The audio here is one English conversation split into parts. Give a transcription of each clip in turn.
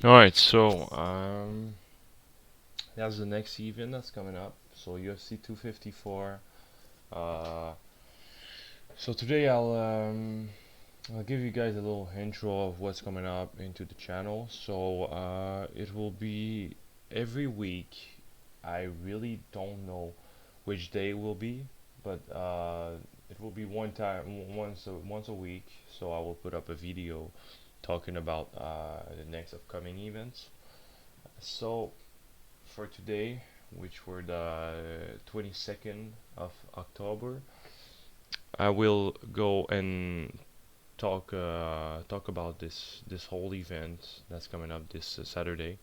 Alright, so that's the next event that's coming up. So UFC 254. Uh, so today I'll give you guys a little intro of what's coming up into the channel. So it will be every week. I really don't know which day it will be, but it will be once a week. So I will put up a video talking about the next upcoming events. So for today, which were the 22nd of October, I will go and talk about this whole event that's coming up this Saturday,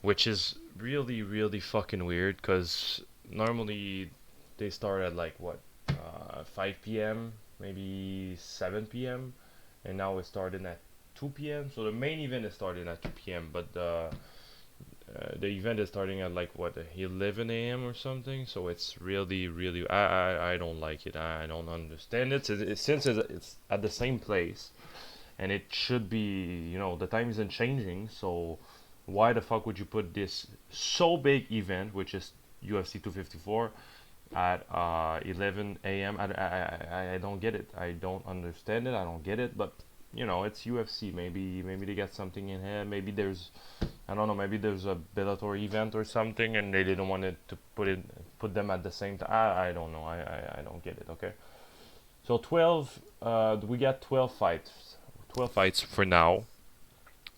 which is really fucking weird because normally they start at like what 5 p.m. maybe 7 p.m. and now it's starting at 2 p.m. So the main event is starting at 2 p.m. but the event is starting at like what 11 a.m. or something. So it's really I don't like it. I don't understand it. Since it's at the same place and it should be, the time isn't changing. So why the fuck would you put this so big event, which is UFC 254, at 11 a.m. I don't get it. I don't understand it. I don't get it. But it's UFC. Maybe they got something in here. Maybe there's, I don't know. Maybe there's a Bellator event or something, and they didn't want it to put them at the same time. I don't know. I don't get it. Okay. So 12. We got 12 fights. 12 fights for now.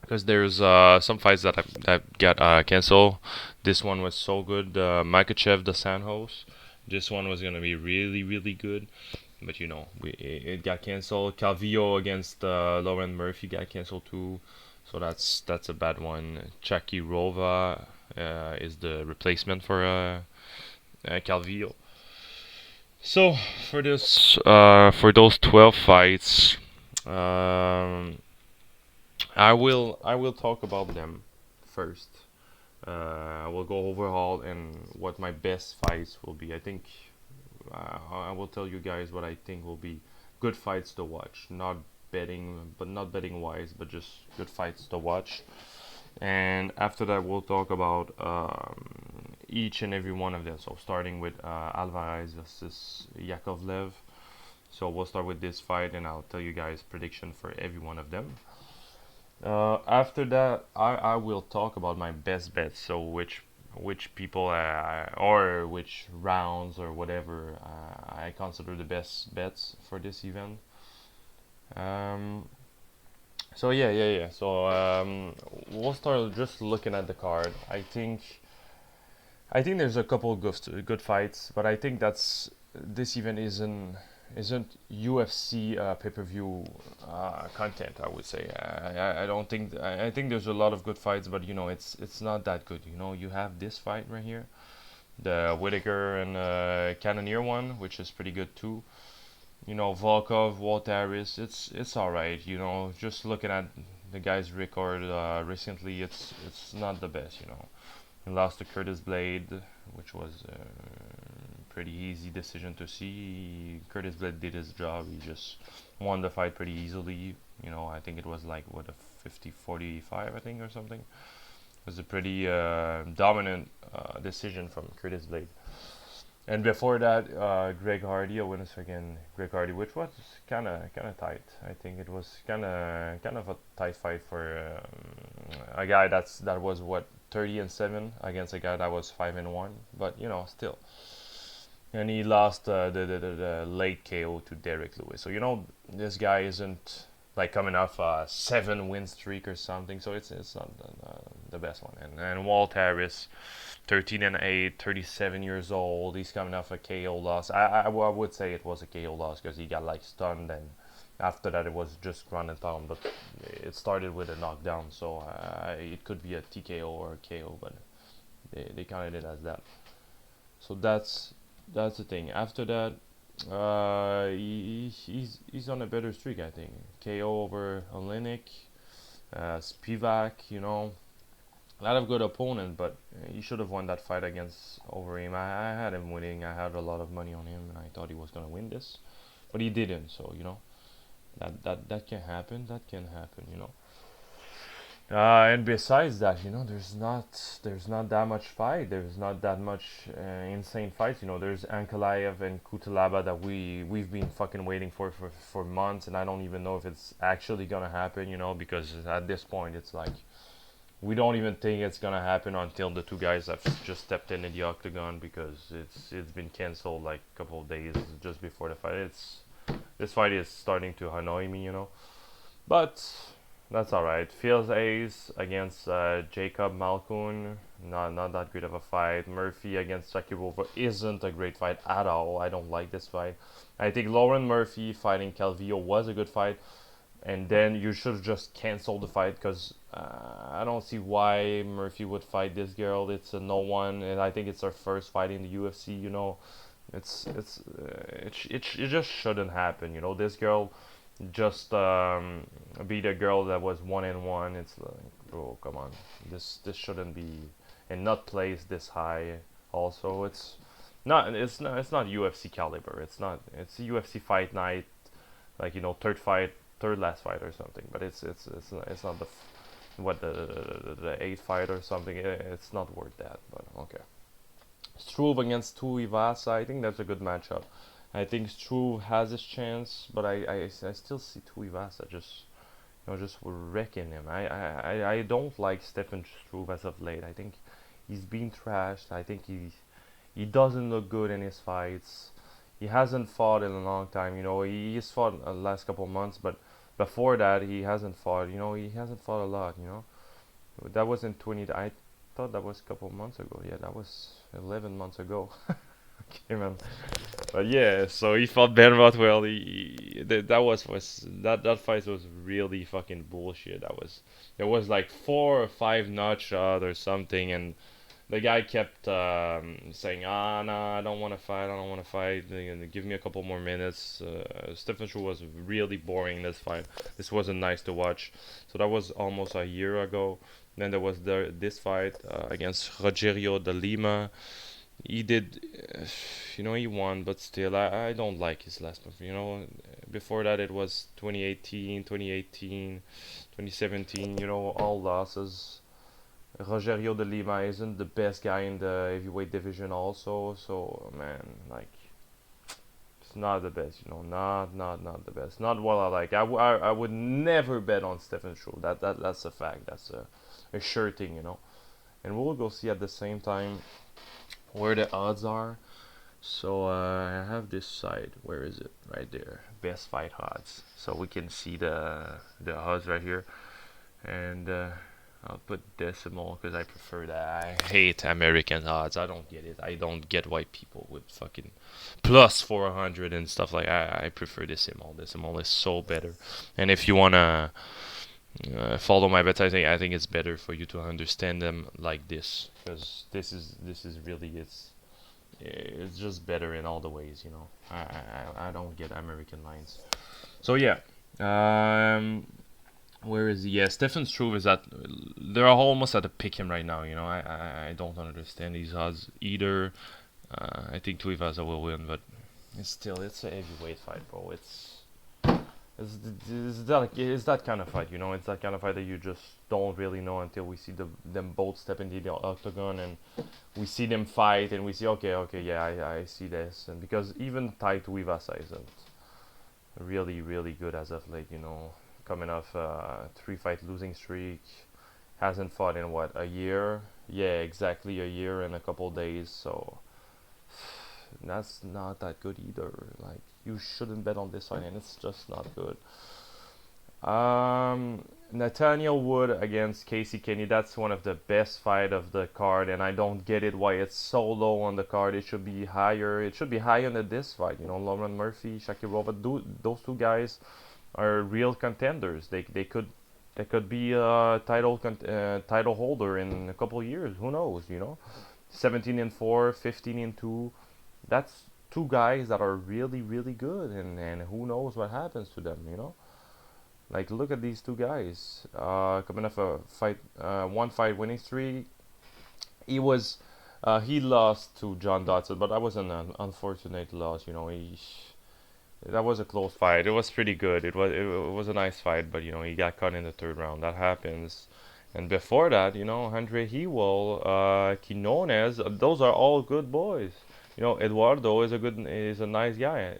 Because there's some fights that got canceled. This one was so good. Makachev, the Sanjos. This one was gonna be really good, but it got canceled. Calvillo against Lauren Murphy got canceled too, so that's a bad one. Shakirova is the replacement for Calvillo. So for those 12 fights, um, I will talk about them first. I will go overall and what my best fights will be. I think I will tell you guys what I think will be good fights to watch. Not betting wise, but just good fights to watch. And after that, we'll talk about each and every one of them. So starting with Alvarez versus Yakovlev. So we'll start with this fight, and I'll tell you guys prediction for every one of them. After that, I will talk about my best bets. So which people or which rounds or whatever I consider the best bets for this event. Um, so yeah. So we'll start just looking at the card. I think there's a couple of good fights, but I think that's this event isn't UFC pay-per-view content. I would say I don't think I think there's a lot of good fights, but it's not that good. You have this fight right here, the Whittaker and Cannonier one, which is pretty good too. Volkov, Harris, it's all right. Just looking at the guy's record recently, it's not the best. He lost to Curtis Blade, which was a pretty easy decision to see. Curtis Blade did his job. He just won the fight pretty easily. I think it was like what a 50-45, I think, or something. It was a pretty dominant decision from Curtis Blade. And before that, Greg Hardy, a winner again, Greg Hardy, which was kind of tight. I think it was kind of a tight fight for a guy that was what 30-7 against a guy that was 5-1. But still, and he lost the late KO to Derek Lewis. So this guy isn't like coming off a 7-win streak or something. So it's not the best one. And Walt Harris, 13-8, 37 years old. He's coming off a KO loss. I would say it was a KO loss because he got like stunned, and after that it was just ground and pound. But it started with a knockdown, so it could be a TKO or a KO, but they counted it as that. So that's the thing. After that, he's on a better streak, I think. KO over Olenek, Spivak. A lot of good opponent, but he should have won that fight against over him. I had him winning. I had a lot of money on him, and I thought he was gonna win this, but he didn't. So that can happen. That can happen. And besides that, there's not that much fight. There's not that much insane fights. There's Ankalaev and Cutelaba that we've been fucking waiting for months, and I don't even know if it's actually gonna happen. Because at this point, it's like we don't even think it's gonna happen until the two guys have just stepped in the octagon, because it's been canceled like a couple of days just before the fight. This fight is starting to annoy me. But that's alright. Phil's Ace against Jacob Malkoun. Not that great of a fight. Murphy against Shakirova isn't a great fight at all. I don't like this fight. I think Lauren Murphy fighting Calvillo was a good fight. And then you should have just canceled the fight, because I don't see why Murphy would fight this girl. It's a no one, and I think it's her first fight in the UFC. It just shouldn't happen. This girl just beat a girl that was 1-1. It's like, bro, come on. This shouldn't be, and not placed this high. Also, it's not UFC caliber. It's a UFC fight night, like third last fight or something. But it's not the eighth fight or something. It's not worth that. But okay. Struve against Tuivasa. I think that's a good matchup. I think Struve has his chance, but I still see Tuivasa just wrecking him. I don't like Stefan Struve as of late. I think he's been trashed. I think he doesn't look good in his fights. He hasn't fought in a long time. He's fought the last couple of months, but before that he hasn't fought. He hasn't fought a lot. That was in 20. I thought that was a couple of months ago. Yeah, that was 11 months ago. Okay, man. But yeah, so he fought Ben Rothwell. That fight was really fucking bullshit. There was like 4 or 5 notch shot or something, and the guy kept saying, nah, I don't want to fight. I don't want to fight. Give me a couple more minutes. Stefan Struve was really boring in this fight. This wasn't nice to watch. So that was almost a year ago. Then there was this fight against Rogerio de Lima. He did, he won, but still, I don't like his last performance. Before that it was 2018, 2018, 2017. All losses. Rogerio de Lima isn't the best guy in the heavyweight division, also. So man, like, it's not the best. Not the best. Not what I like. I would never bet on Stefan Struve. That's a fact. That's a sure thing. And we'll go see at the same time where the odds are. So I have this site. Where is it? Right there. Best fight odds. So we can see the odds right here. And I'll put decimal because I prefer that. I hate American odds. I don't get it. I don't get why people would fucking plus 400 and stuff like that. I prefer decimal. Decimal is so better. And if you wanna follow my bets, I think it's better for you to understand them like this, because this is really it's just better in all the ways. I don't get American lines. So yeah, where is he? Yeah, Stefan Struve is at. They're almost at a pick him right now. I don't understand these odds either. I think Tuivasa will win, but it's a heavyweight fight, bro. It's that kind of fight. It's that kind of fight that you just don't really know until we see them both step into the octagon, and we see them fight, and we see, okay, yeah, I see this. And because even Tai Tuivasa isn't really, really good as of late, coming off a 3-fight losing streak, hasn't fought in what, a year? Yeah, exactly a year and a couple days, so that's not that good either. Like, you shouldn't bet on this fight, and it's just not good. Nathaniel Wood against Casey Kenney. That's one of the best fight of the card, and I don't get it why it's so low on the card. It should be higher. It should be higher than this fight. Lauren Murphy, Shakirova, those two guys are real contenders. They could be a title holder in a couple of years. Who knows? 17-4, 15-2. That's two guys that are really, really good, and who knows what happens to them. Like, look at these two guys coming off a fight, 1-fight winning streak. He lost to John Dodson, but that was an unfortunate loss. That was a close fight. It was pretty good. It was a nice fight, but he got caught in the third round. That happens. And before that, you know, Andre Hewell, Quinones, those are all good boys. You know, Eduardo is a nice guy.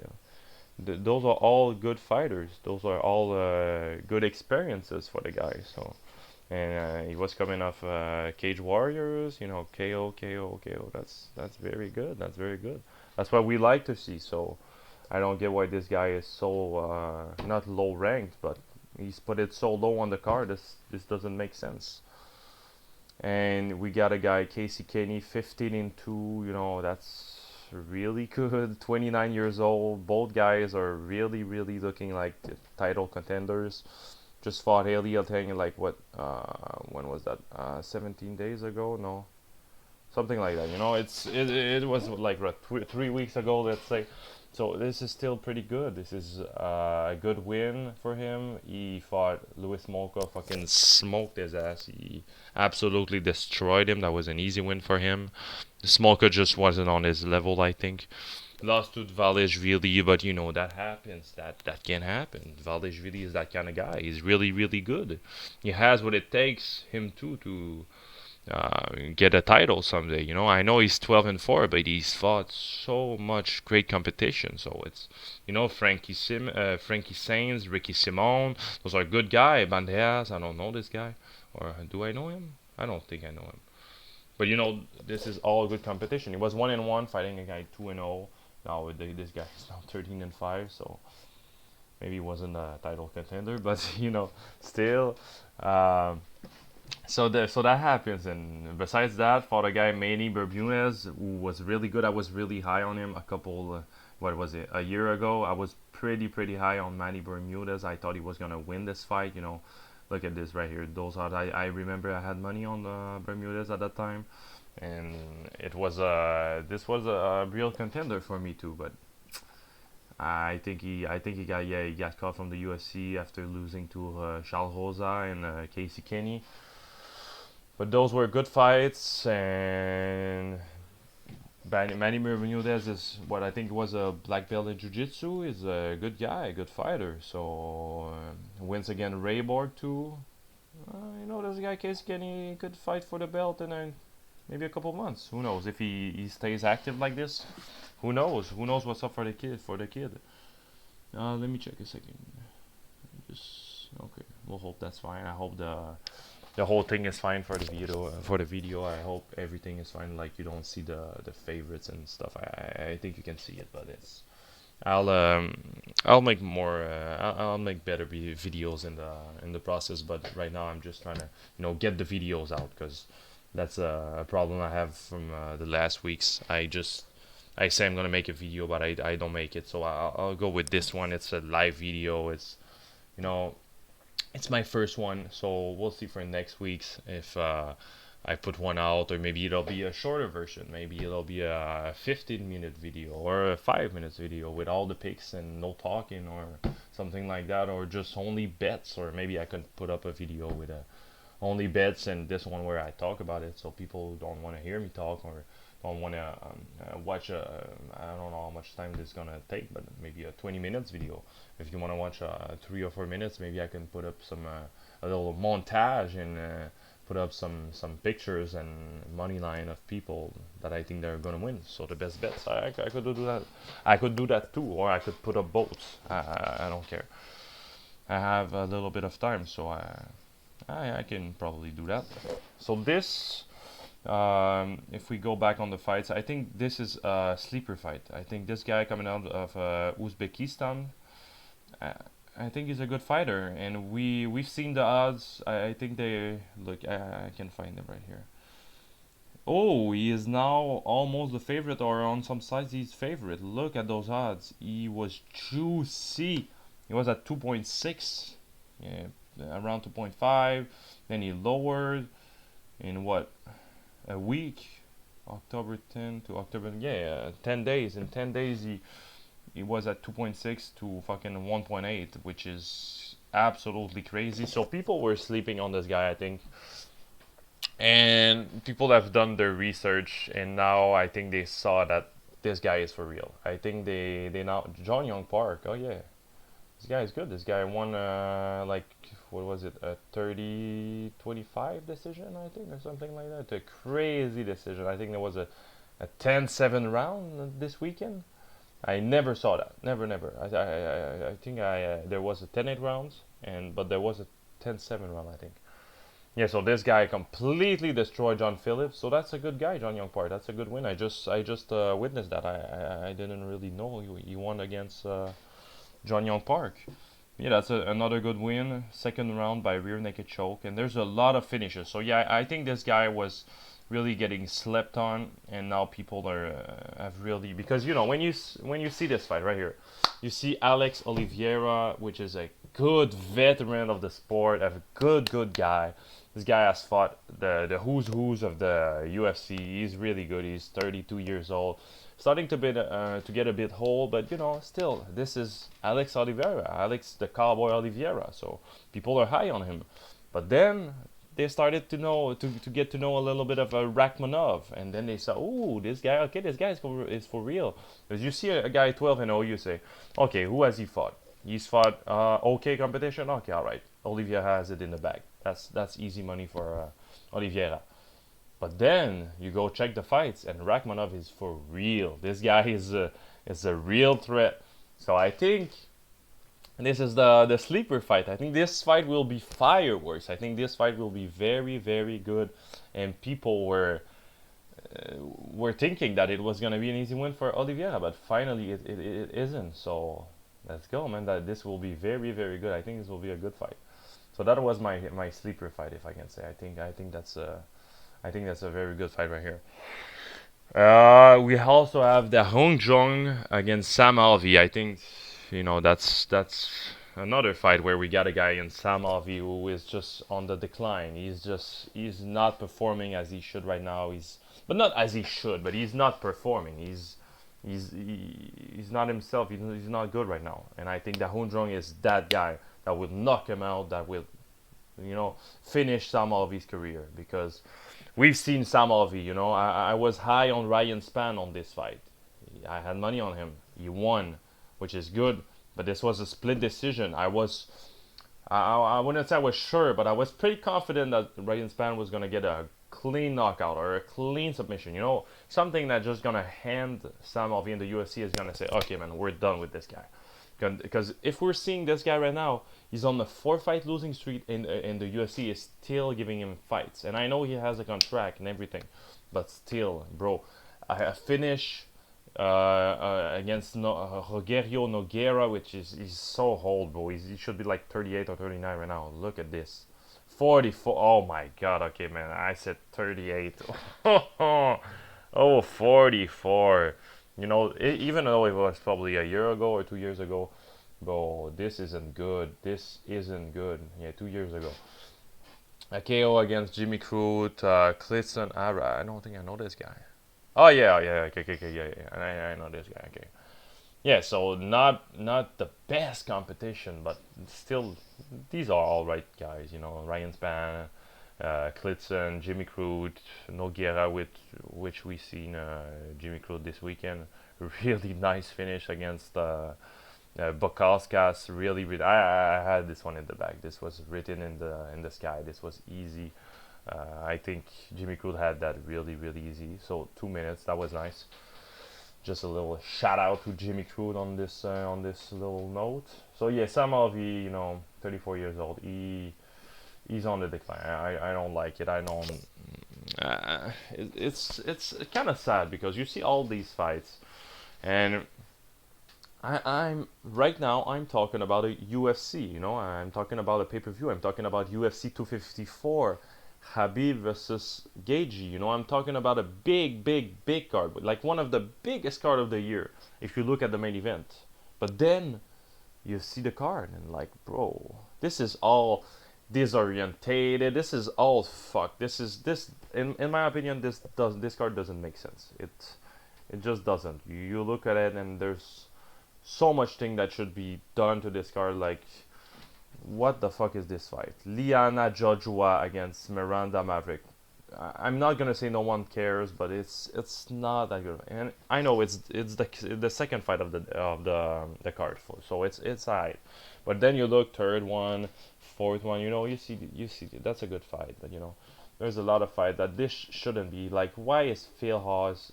Those are all good fighters. Those are all good experiences for the guy. So, and he was coming off Cage Warriors, you know, KO. That's very good. That's very good. That's what we like to see. So, I don't get why this guy is so not low ranked, but he's put it so low on the card. This doesn't make sense. And we got a guy Casey Kenney, 15-2. You know, that's really good. 29 years old. Both guys are really looking like title contenders. Just fought Haley, I think, like what? When was that? 17 days ago? No, something like that. You know, it was like what, 3 weeks ago, let's say. So this is still pretty good. This is a good win for him. He fought Louis Molka, fucking smoked his ass. He absolutely destroyed him. That was an easy win for him. Smolka just wasn't on his level, I think. Lost to Valeshvili, but you know that happens. That can happen. Valeshvili is that kind of guy. He's really good. He has what it takes him to get a title someday. You know, I know he's 12-4, but he's fought so much great competition. So it's, you know, Frankie Sainz, Ricky Simon. Those are good guys. Banderas, I don't know this guy, or do I know him? I don't think I know him. But you know, this is all good competition. He was 1-1 fighting a guy 2-0. Now this guy is now 13-5. So maybe he wasn't a title contender, but you know, still. So that happens, and besides that, fought a guy Manny Bermudez who was really good. I was really high on him a couple, what was it, a year ago. I was pretty high on Manny Bermudez. I thought he was gonna win this fight. You know, look at this right here. Those odds. I remember I had money on Bermudez at that time, and this was a real contender for me too. But he got caught from the UFC after losing to Charles Rosa and Casey Kenney. But those were good fights, and Manny Bermudez is what I think was a black belt in Jiu-Jitsu. Is a good guy, a good fighter. So wins again Raybor too. You know, this guy Casey Kenney could fight for the belt in maybe a couple months. Who knows if he stays active like this? Who knows? Who knows what's up for the kid? Let me check a second. Just okay. We'll hope that's fine. I hope the whole thing is fine for the video. I hope everything is fine. Like you don't see the favorites and stuff. I think you can see it, but it's. I'll make more. I'll make better videos in the process. But right now I'm just trying to get the videos out because that's a problem I have from the last weeks. I say I'm gonna make a video, but I don't make it. So I'll go with this one. It's a live video. It's you know it's my first one, so we'll see for next week's if I put one out, or maybe it'll be a shorter version. Maybe it'll be a 15-minute video or a 5 minutes video with all the picks and no talking or something like that, or just only bets, or maybe I could put up a video with only bets and this one where I talk about it, so people don't want to hear me talk or don't want to watch I don't know how much time this is gonna take, but maybe a 20 minutes video. If you want to watch 3 or 4 minutes, maybe I can put up some a little montage and put up some pictures and money line of people that I think they're gonna win. So the best bets. I could do that. I could do that too, or I could put up both. I don't care. I have a little bit of time, so I can probably do that. So this. If we go back on the fights, I think this is a sleeper fight. I think this guy coming out of Uzbekistan, I think he's a good fighter, and we've seen the odds. I think they look. I can find them right here. Oh, he is now almost the favorite, or on some sides he's favorite. Look at those odds. He was juicy. He was at 2.6, yeah, around 2.5. Then he lowered in what? A week, October 10 to October, 10 days. In 10 days he was at 2.6 to fucking 1.8, which is absolutely crazy. So people were sleeping on this guy, I think, and people have done their research, and now I think they saw that this guy is for real. I think they now John Young Park. Oh yeah, This guy is good. This guy won like what was it, a 30-25 decision, I think, or something like that. A crazy decision. I think there was a 10-7 round this weekend. I never saw that. Never, never. I think there was a 10-8 rounds, but there was a 10-7 round, I think. Yeah, so this guy completely destroyed John Phillips. So that's a good guy, John Young Park. That's a good win. I just witnessed that. I didn't really know he won against John Young Park. Yeah, that's another good win. Second round by rear naked choke, and there's a lot of finishes. So yeah, I think this guy was really getting slept on, and now people are have really, because you know when you see this fight right here, you see Alex Olivieira, which is a good veteran of the sport, a good guy. This guy has fought the who's of the UFC. He's really good. He's 32 years old, starting to get a bit old, but you know, still, this is Alex Oliveira, Alex the Cowboy Oliveira. So people are high on him. But then they started to get to know a little bit of a Rakhmonov, and then they saw, oh, this guy, okay, this guy is for real. Because you see a guy 12-0, you say, okay, who has he fought? He's fought okay competition. Okay, all right. Oliveira has it in the bag. That's easy money for Oliveira. But then you go check the fights, and Rakhmonov is for real. This guy is a real threat. So I think this is the sleeper fight. I think this fight will be fireworks. I think this fight will be very, very good. And people were thinking that it was gonna be an easy win for Oliveira, but finally it isn't. So let's go, man. That this will be very, very good. I think this will be a good fight. So that was my sleeper fight, if I can say. I think that's a very good fight right here. We also have the Hong Jong against Sam Alvey. I think, you know, that's another fight where we got a guy in Sam Alvey who is just on the decline. He's not performing as he should right now. But not as he should, but he's not performing. He's not himself. He's not good right now. And I think that Hong Jong is that guy that will knock him out. That will, you know, finish Sam Alvey's career, because we've seen Sam Alvey. You know, I was high on Ryan Spann on this fight. I had money on him. He won, which is good. But this was a split decision. I wouldn't say I was sure, but I was pretty confident that Ryan Spann was gonna get a clean knockout or a clean submission. You know, something that just gonna hand Sam Alvey in the UFC is gonna say, okay, man, we're done with this guy. Because if we're seeing this guy right now, he's on the 4-fight losing streak in the UFC, is still giving him fights. And I know he has a contract and everything, but still, bro, a finish against Rogerio Nogueira, which he's so old, bro. He should be like 38 or 39 right now. Look at this. 44. Oh my god. Okay, man. I said 38. Oh, 44. You know, even though it was probably a year ago or 2 years ago, bro, this isn't good. This isn't good. Yeah, 2 years ago. A KO against Jimmy Crute, Clifton Ara. I don't think I know this guy. Oh yeah, yeah, okay, yeah. I know this guy. Okay. Yeah, so not the best competition, but still, these are all right guys. You know, Ryan Spann, Clifton, Jimmy Crute, Nogueira, which we seen Jimmy Crute this weekend. Really nice finish against Bokauskas. Really, really. I had this one in the bag. This was written in the sky. This was easy. I think Jimmy Crute had that really, really easy. So 2 minutes. That was nice. Just a little shout out to Jimmy Crute on this little note. So yeah, Sam Alvey, you know, 34 years old. He's on the decline. I don't like it. I don't. It's kind of sad, because you see all these fights, and I'm right now. I'm talking about a UFC. You know, I'm talking about a pay-per-view. I'm talking about UFC 254, Khabib versus Gaethje. You know, I'm talking about a big card, like one of the biggest card of the year, if you look at the main event. But then you see the card and like, bro, this is all disorientated. This is all fuck. This in my opinion, this card doesn't make sense. It just doesn't. You look at it and there's so much thing that should be done to this card, like, what the fuck is this fight? Liana Jojua against Miranda Maverick. I'm not gonna say no one cares, but it's not that good. And I know it's the second fight of the card, so it's alright. But then you look third one, fourth one, you see that's a good fight. But there's a lot of fight that this shouldn't be. Like, why is Phil Hawes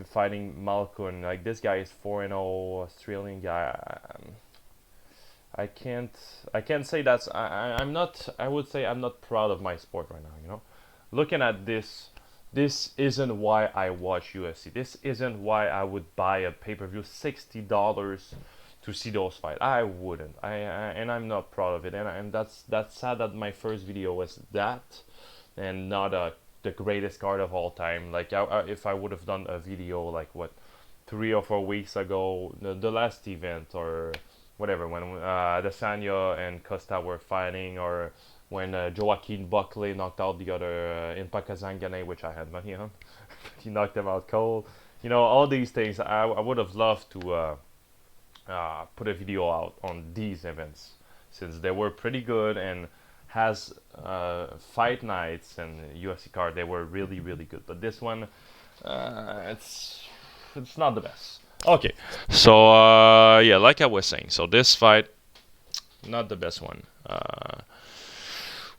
fighting Malkoun? Like, this guy is 4-0 Australian guy. I can't I can't say that's I'm not I would say I'm not proud of my sport right now. Looking at this isn't why I watch UFC. This isn't why I would buy a pay-per-view $60 to see those fights. I wouldn't. And I'm not proud of it. And that's sad that my first video was that, and not the greatest card of all time. Like, if I would have done a video like, what, 3 or 4 weeks ago, the last event, or whatever, when Adesanya and Costa were fighting, or when Joaquin Buckley knocked out the other in Pakazangane, which I had money on. He knocked them out cold. All these things. I would have loved to put a video out on these events, since they were pretty good, and has fight nights and UFC card. They were really, really good. But this one, it's not the best. Okay, so yeah, like I was saying, so this fight, not the best one.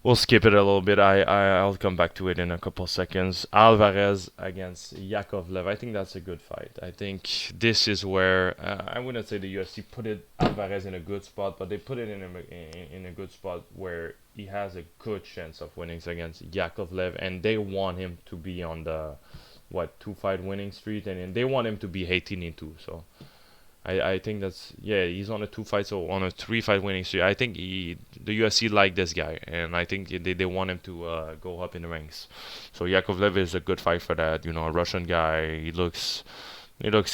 We'll skip it a little bit. I'll come back to it in a couple seconds. Alvarez against Yakovlev. I think that's a good fight. I think this is where I wouldn't say the UFC put Alvarez in a good spot, but they put it in a good spot where he has a good chance of winning against Yakovlev, and they want him to be on the 2-fight winning streak, and they want him to be 18-2. So I think that's, yeah, he's on a 2-fight, so on a 3-fight winning streak. I think the UFC like this guy, and I think they want him to go up in the ranks. So Yakovlev is a good fight for that. A Russian guy. He looks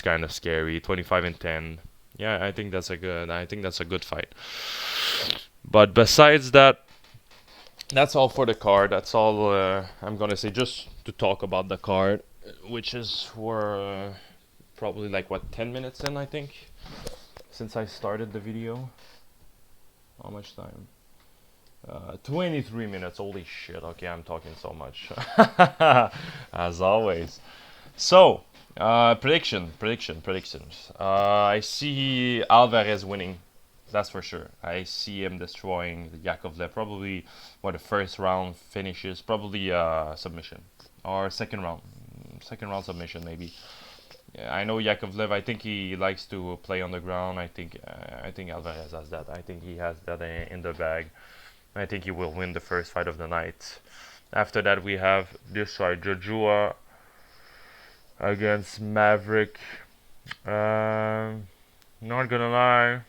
kind of scary. 25-10. Yeah, I think that's a good fight. But besides that, that's all for the card. That's all I'm gonna say, just to talk about the card, which is for probably like 10 minutes in, I think, since I started the video. How much time? 23 minutes. Holy shit. Okay, I'm talking so much. As always. So, predictions. I see Alvarez winning. That's for sure. I see him destroying Yakovlev. Probably, the first round finishes. Probably submission. Or second round submission, maybe. Yeah, I know Yakovlev. I think he likes to play on the ground. I think Alvarez has that. I think he has that in the bag. I think he will win the first fight of the night. After that, we have this fight, Jojua against Maverick. Not gonna lie,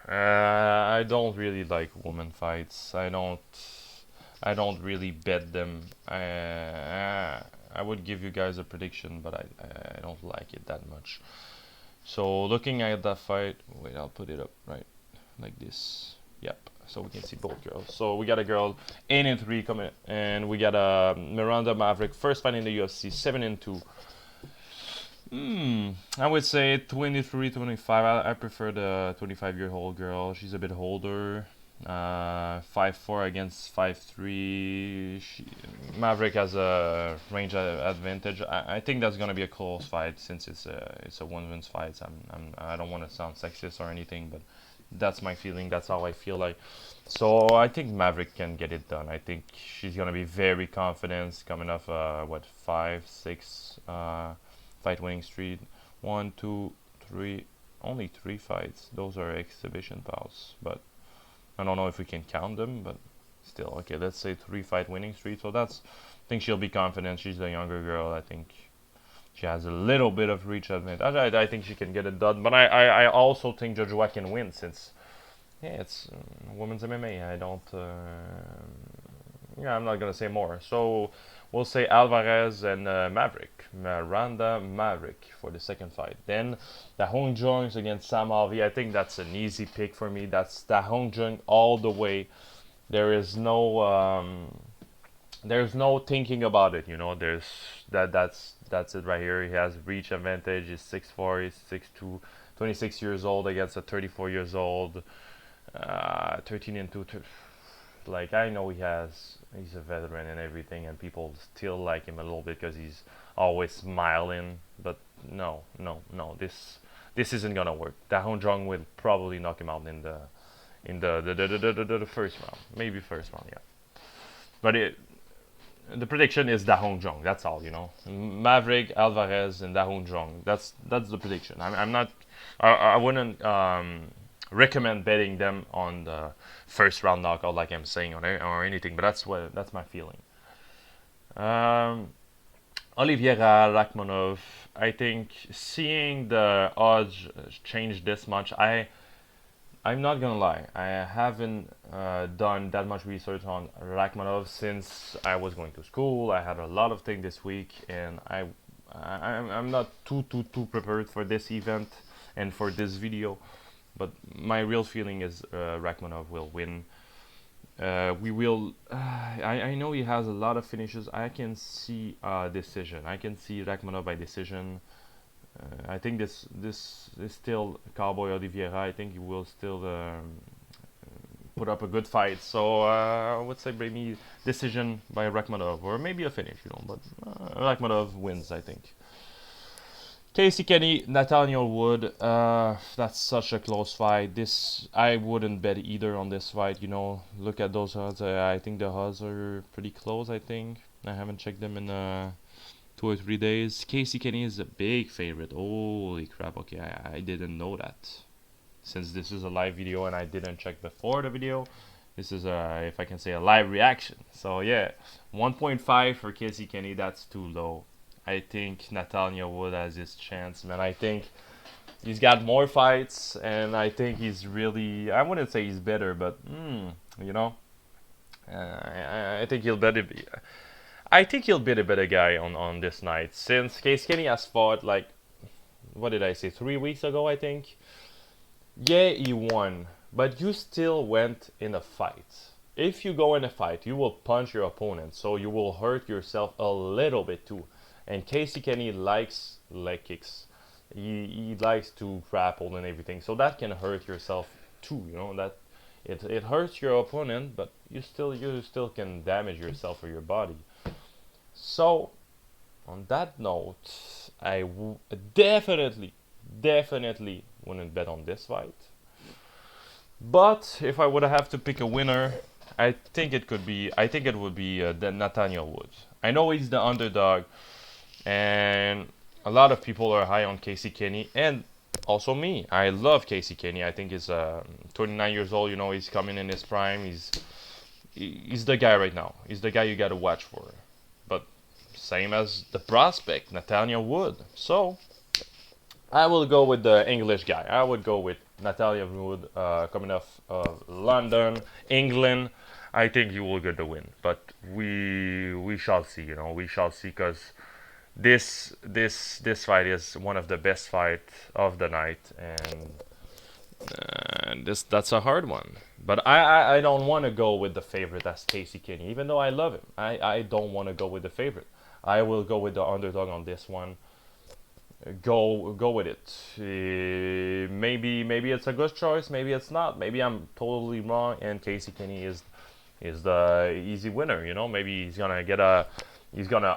I don't really like women fights. I don't really bet them. I would give you guys a prediction, but I don't like it that much. So looking at that fight, wait, I'll put it up right like this. Yep, so we can see both girls. So we got a girl 8-3 coming, and we got a Miranda Maverick, first fight in the UFC, 7-2. I would say 23-25. I prefer the 25-year-old girl. She's a bit older. 5-4 against 5-3. Maverick has a range advantage. I think that's gonna be a close fight, since it's a women's fight. I don't want to sound sexist or anything, but that's my feeling. That's how I feel like. So I think Maverick can get it done. I think she's gonna be very confident, coming off 5-6 fight winning streak. 1, 2, 3. Only 3 fights. Those are exhibition bouts, but I don't know if we can count them, but still. Okay, let's say 3 fight winning streak. So I think she'll be confident. She's a younger girl. I think she has a little bit of reach advantage. I think she can get it done. But I also think Jojua can win, since, yeah, it's women's MMA. I'm not going to say more. So we'll say Alvarez and Maverick. Miranda Maverick for the second fight. Then the Hong Jones against Sam Alvey. I think that's an easy pick for me. That's the Hong Jung all the way. There's no thinking about it. That's it right here. He has reach advantage. He's 6'4", he's 6'2", 26 years old against a 34 years old. 13-2. Like, I know he's a veteran and everything, and people still like him a little bit because he's always smiling. But no. This this isn't gonna work. Da Hong Jung will probably knock him out in the first round, maybe first round, yeah. But the prediction is Da Hong Jung. That's all, you know. Maverick, Alvarez, and Da Hong Jung. That's the prediction. I'm not. I wouldn't recommend betting them on the first round knockout like I'm saying or anything. But that's my feeling. Olivieira, Rakhmonov. I think seeing the odds change this much, I'm not gonna lie. I haven't done that much research on Rakhmonov since I was going to school. I had a lot of things this week, and I'm not too prepared for this event and for this video. But my real feeling is Rakhmonov will win. We will. I know he has a lot of finishes. I can see decision. I can see Rakhmonov by decision. I think this is still Cowboy Olivieira. I think he will still put up a good fight. So I would say maybe decision by Rakhmonov or maybe a finish, you know. But Rakhmonov wins, I think. Kenney, Nathaniel Wood. That's such a close fight. This I wouldn't bet either on this fight. You know, look at those odds. I think the odds are pretty close. I think I haven't checked them in 2 or 3 days. Kenney is a big favorite. Holy crap! Okay, I didn't know that. Since this is a live video and I didn't check before the video, this is if I can say a live reaction. So yeah, 1.5 for Kenney. That's too low. I think Nathaniel Wood has his chance, man. I think he's got more fights, and I think he's really, I wouldn't say he's better, but, you know, I think he'll better be. I think he'll be the better guy on this night, since Kenney has fought, like, what did I say, 3 weeks ago, I think? Yeah, he won, but you still went in a fight. If you go in a fight, you will punch your opponent, so you will hurt yourself a little bit too. And Kenney likes leg kicks. He likes to grapple and everything. So that can hurt yourself too, you know, that it hurts your opponent, but you still can damage yourself or your body. So on that note, I definitely wouldn't bet on this fight. But if I would have to pick a winner, I think it would be Nathaniel Wood. I know he's the underdog. And a lot of people are high on Kenney, and also me. I love Kenney. I think he's 29 years old. You know, he's coming in his prime. He's the guy right now. He's the guy you got to watch for. But same as the prospect, Nathaniel Wood. So I will go with the English guy. I would go with Nathaniel Wood, coming off of London, England. I think he will get the win. But we shall see. You know, we shall see, because this fight is one of the best fights of the night, and that's a hard one. But I don't want to go with the favorite as Kenney, even though I love him. I don't want to go with the favorite. I will go with the underdog on this one. Go with it. Maybe it's a good choice. Maybe it's not. Maybe I'm totally wrong, and Kenney is the easy winner. You know, maybe he's gonna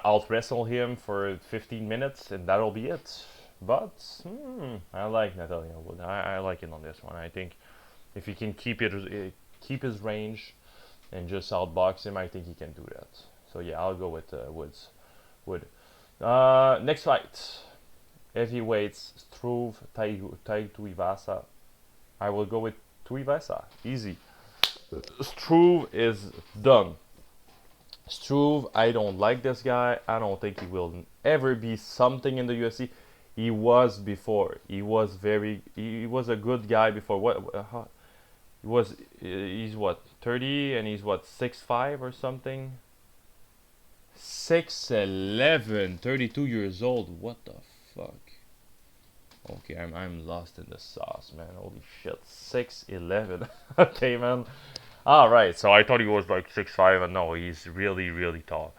out wrestle him for 15 minutes, and that'll be it. But I like Nathaniel Wood. I like it on this one. I think if he can keep his range and just outbox him, I think he can do that. So yeah, I'll go with Wood. Next fight, heavyweights, Struve, Tuivasa. I will go with Tuivasa. Easy. Struve is done. Struve, I don't like this guy. I don't think he will ever be something in the UFC. He was before. He was a good guy before. He's what, 30, and he's what, 6'5" or something? 6'11", 32 years old. What the fuck? Okay, I'm lost in the sauce, man. Holy shit. 6'11". Okay, man. Alright, so I thought he was like 6'5", and no, he's really tall.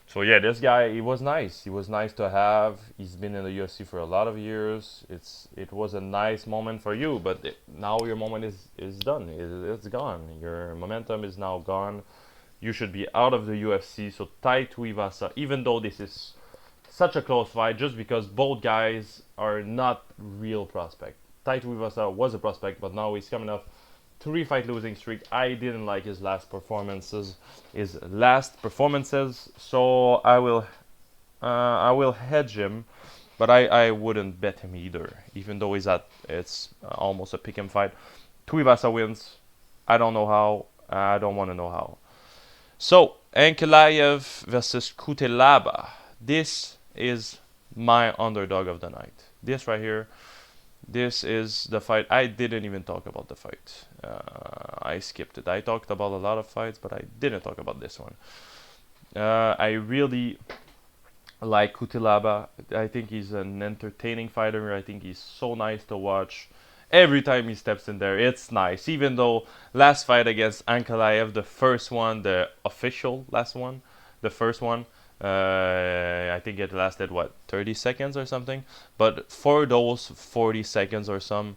So yeah, this guy, he was nice. He was nice to have. He's been in the UFC for a lot of years. It was a nice moment for you, but now your moment is done. It's gone. Your momentum is now gone. You should be out of the UFC. So Tuivasa, even though this is such a close fight just because both guys are not real prospect. Tuivasa was a prospect, but now he's coming off 3-fight losing streak. I didn't like his last performances. So I will hedge him, but I wouldn't bet him either, even though it's almost a pick 'em fight. Tuivasa wins. I don't know how. I don't want to know how. So Ankalaev versus Cutelaba. This is my underdog of the night. This right here. This is the fight. I didn't even talk about the fight. I skipped it. I talked about a lot of fights, but I didn't talk about this one. I really like Cutelaba. I think he's an entertaining fighter. I think he's so nice to watch. Every time he steps in there, it's nice. Even though last fight against Ankalaev, the first one, the official last one, the first one, I think it lasted, what, 30 seconds or something? But for those 40 seconds or some,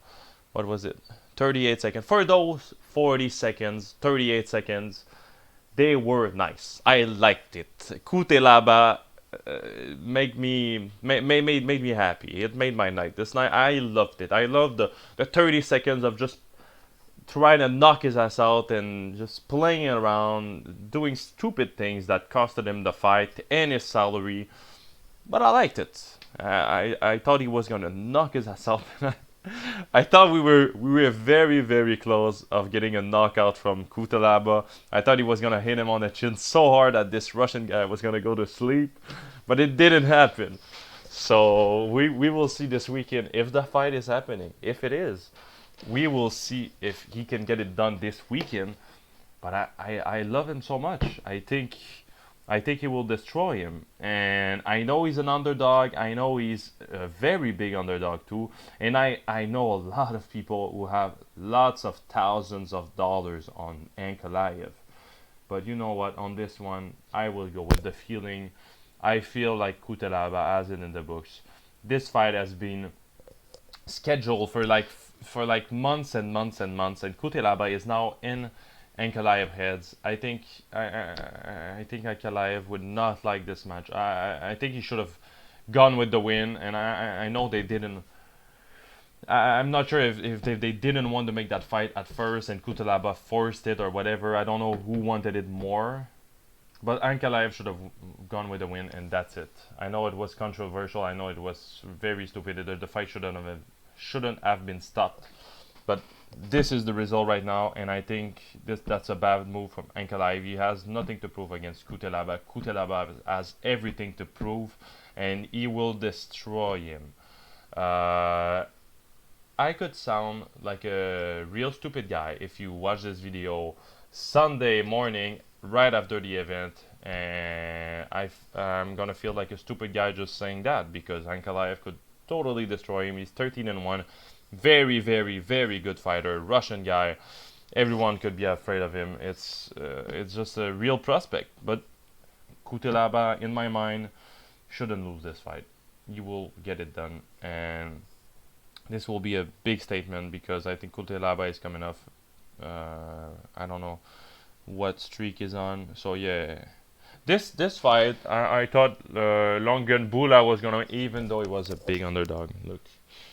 what was it? 38 seconds. For those 40 seconds, 38 seconds, they were nice. I liked it. Cutelaba made me happy. It made my night. This night I loved it. I loved the 30 seconds of just trying to knock his ass out and just playing around, doing stupid things that costed him the fight and his salary. But I liked it. I thought he was gonna knock his ass out. I thought we were very, very close of getting a knockout from Cutelaba. I thought he was gonna hit him on the chin so hard that this Russian guy was gonna go to sleep, but it didn't happen. So we will see this weekend if the fight is happening. If it is, we will see if he can get it done this weekend. But I love him so much. I think he will destroy him. And I know he's an underdog. I know he's a very big underdog too. And I know a lot of people who have lots of thousands of dollars on Ankalaev. But you know what? On this one, I will go with the feeling. I feel like Cutelaba has it in the books. This fight has been scheduled for like months and months and months. And Cutelaba is now in Ankalaev heads. I think Ankalaev would not like this match. I think he should have gone with the win, and I know they didn't. I'm not sure if they didn't want to make that fight at first, and Cutelaba forced it or whatever. I don't know who wanted it more, but Ankalaev should have gone with the win, and that's it. I know it was controversial. I know it was very stupid. The fight shouldn't have been stopped, but this is the result right now, and I think that's a bad move from Ankalaev. He has nothing to prove against Cutelaba. Cutelaba has everything to prove, and he will destroy him. I could sound like a real stupid guy if you watch this video Sunday morning right after the event, and I'm gonna feel like a stupid guy just saying that, because Ankalaev could totally destroy him. He's 13-1. Very, very, very good fighter, Russian guy. Everyone could be afraid of him. It's just a real prospect. But Cutelaba, in my mind, shouldn't lose this fight. He will get it done, and this will be a big statement because I think Cutelaba is coming off. I don't know what streak is on. So yeah, this fight, I thought Longan Bula was gonna, even though he was a big underdog. Look.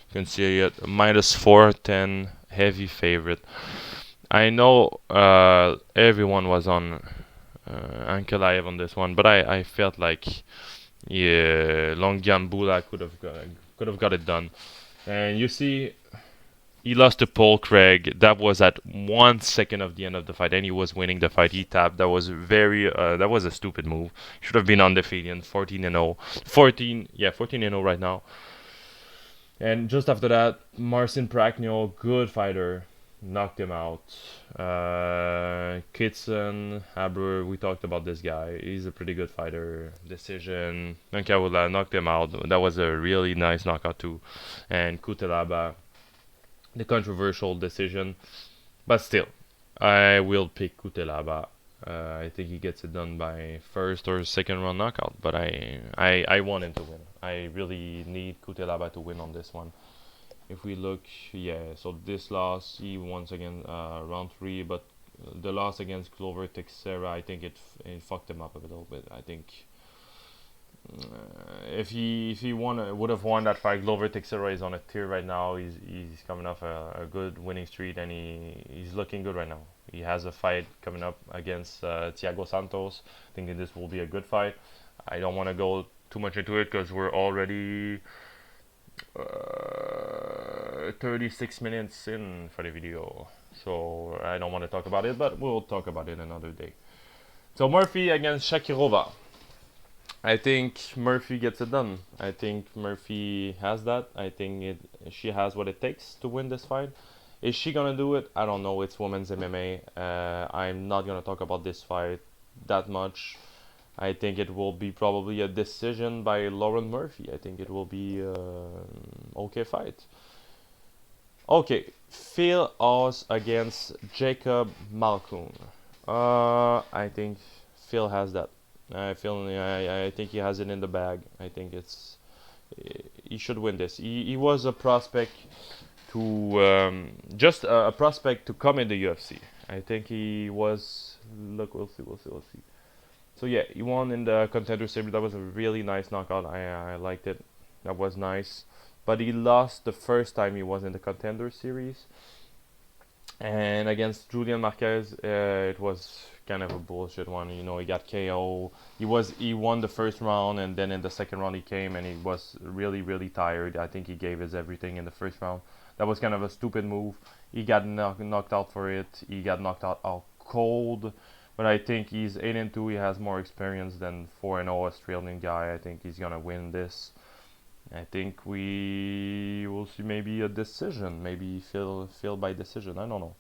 You can see it, -410, heavy favorite. I know everyone was on Ankalaev on this one, but I felt like, yeah, Longyan Bula could have got it done. And you see, he lost to Paul Craig. That was at 1 second of the end of the fight, and he was winning the fight. He tapped. That was that was a stupid move. Should have been undefeated, 14-0, 14-0 right now. And just after that, Marcin Prachnio, good fighter, knocked him out. Kitson, Haber, we talked about this guy. He's a pretty good fighter. Decision. Nankawula knocked him out. That was a really nice knockout too. And Cutelaba, the controversial decision. But still, I will pick Cutelaba. I think he gets it done by first or second round knockout, but I want him to win. I really need Cutelaba to win on this one. If we look, yeah, so this loss, he once again round 3, but the loss against Glover Teixeira, I think it fucked him up a little bit. I think if he would have won that fight, Glover Teixeira is on a tear right now. He's coming off a good winning streak, and he's looking good right now. He has a fight coming up against Thiago Santos. I think that this will be a good fight. I don't want to go too much into it because we're already 36 minutes in for the video, so I don't want to talk about it, but we'll talk about it another day. So Murphy against Shakirova. I think Murphy gets it done. I think Murphy has that. I think she has what it takes to win this fight. Is she gonna do it? I don't know. It's women's MMA. I'm not gonna talk about this fight that much. I think it will be probably a decision by Lauren Murphy. I think it will be okay fight. Okay, Phil Hawes against Jacob Malkoun. I think Phil has that. I think he has it in the bag. I think he should win this. He was a prospect to just a prospect to come in the UFC. I think he was. Look, we'll see. So yeah, he won in the Contender Series. That was a really nice knockout. I liked it. That was nice. But he lost the first time he was in the Contender Series. And against Julian Marquez, it was kind of a bullshit one. You know, he got KO. He won the first round, and then in the second round he came and he was really tired. I think he gave his everything in the first round. That was kind of a stupid move. He got knocked out for it. He got knocked out cold. But I think he's 8-2. He has more experience than 4-0 Australian guy. I think he's gonna win this. I think we will see maybe a decision, maybe Phil by decision. I don't know.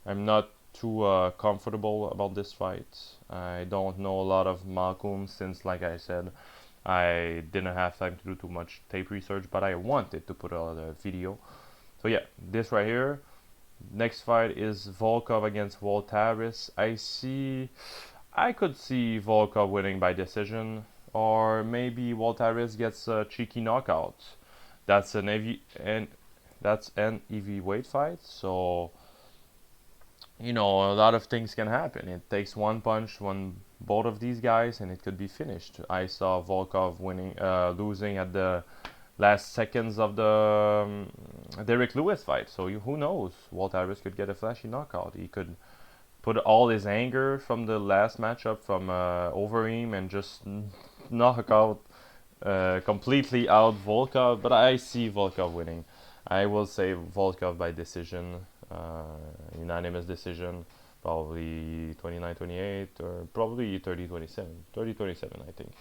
I'm not too comfortable about this fight. I don't know a lot of Malkoun since, like I said, I didn't have time to do too much tape research, but I wanted to put out a video. So yeah, this right here. Next fight is Volkov against Alvarez. I could see Volkov winning by decision. Or maybe Alvarez gets a cheeky knockout. That's an heavyweight fight, so you know a lot of things can happen. It takes one punch, both of these guys, and it could be finished. I saw Volkov losing at the last seconds of the Derek Lewis fight. So who knows? Alvarez could get a flashy knockout. He could put all his anger from the last matchup from over him and just knock out completely out Volkov, but I see Volkov winning. I will say Volkov by decision, unanimous decision, probably 29-28 or probably 30-27. 30-27, I think.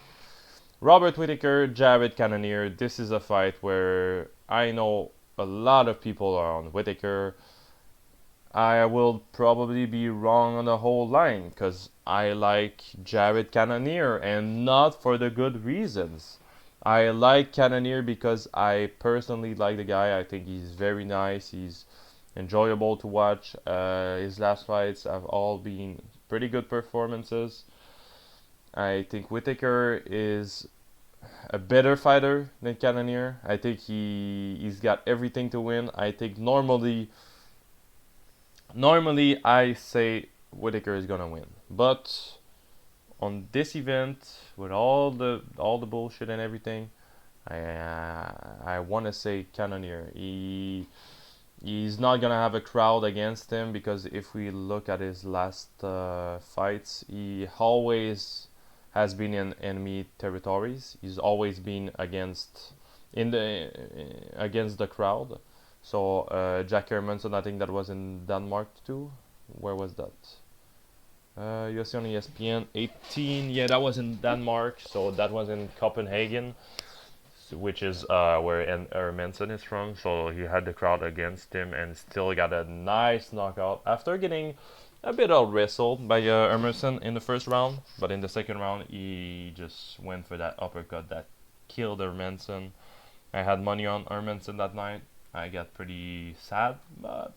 Robert Whittaker, Jared Cannonier. This is a fight where I know a lot of people are on Whittaker. I will probably be wrong on the whole line because I like Jared Cannonier and not for the good reasons. I like Cannonier because I personally like the guy. I think he's very nice. He's enjoyable to watch. His last fights have all been pretty good performances. I think Whittaker is a better fighter than Cannonier. I think he's got everything to win. I think normally I say Whittaker is gonna win, but on this event with all the bullshit and everything, I want to say Cannonier. He's not gonna have a crowd against him because if we look at his last fights, he always has been in enemy territories. He's always been against the crowd. So Jack Hermanson, I think that was in Denmark too. Where was that? UFC on ESPN 18. Yeah, that was in Denmark. So that was in Copenhagen, which is where Hermanson is from. So he had the crowd against him and still got a nice knockout after getting a bit out wrestled by Hermanson in the first round. But in the second round, he just went for that uppercut that killed Hermanson. I had money on Hermanson that night. I got pretty sad, but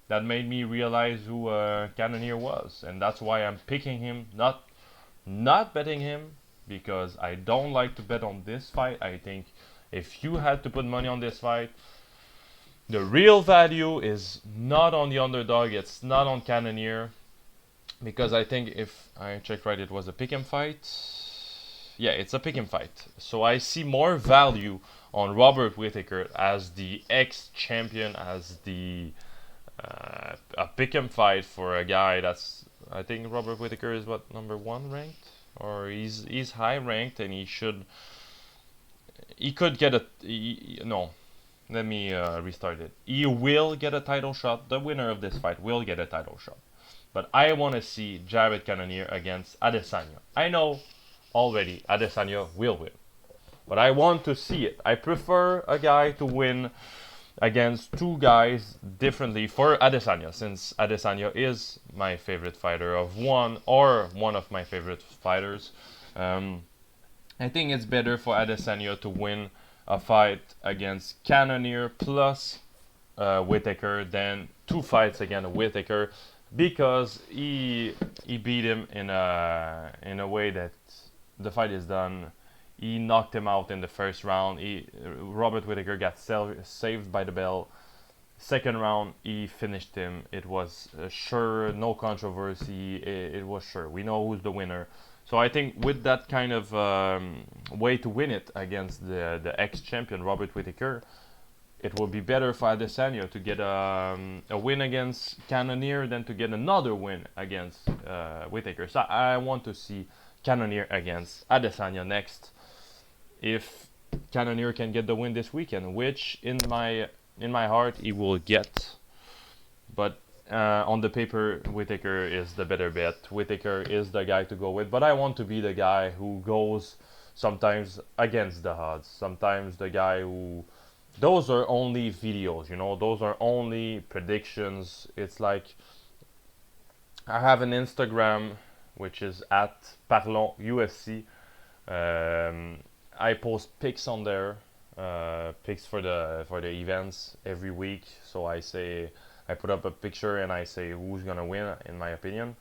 that made me realize who Cannonier was, and that's why I'm picking him, not betting him, because I don't like to bet on this fight. I think if you had to put money on this fight, the real value is not on the underdog, it's not on Cannonier, because I think if I check right, it was a pick'em fight. Yeah, it's a pick and fight. So I see more value on Robert Whittaker as the ex-champion, as the a pick and fight for a guy that's, I think Robert Whittaker is what, #1 ranked, or he's high ranked, and he could get no. Let me restart it. He will get a title shot. The winner of this fight will get a title shot. But I want to see Jared Cannonier against Adesanya. I know already Adesanya will win, but I want to see it. I prefer a guy to win against two guys differently for Adesanya, since Adesanya is my favorite fighter of one of my favorite fighters. I think it's better for Adesanya to win a fight against Cannonier plus Whittaker than two fights against Whittaker, because he beat him in a way that the fight is done. He knocked him out in the first round. Robert Whittaker got saved by the bell. Second round, he finished him. It was sure, no controversy. It was sure. We know who's the winner. So I think with that kind of way to win it against the ex-champion Robert Whittaker, it would be better for Adesanya to get a win against Cannonier than to get another win against Whittaker. So I want to see Cannonier against Adesanya next, if Cannonier can get the win this weekend, which in my heart he will get. But on the paper, Whittaker is the better bet. Whittaker is the guy to go with. But I want to be the guy who goes sometimes against the odds. Sometimes the guy who... Those are only videos, you know. Those are only predictions. It's like I have an Instagram, which is at Parlons UFC. I post pics on there, pics for the events every week. So I put up a picture and I say who's gonna win in my opinion,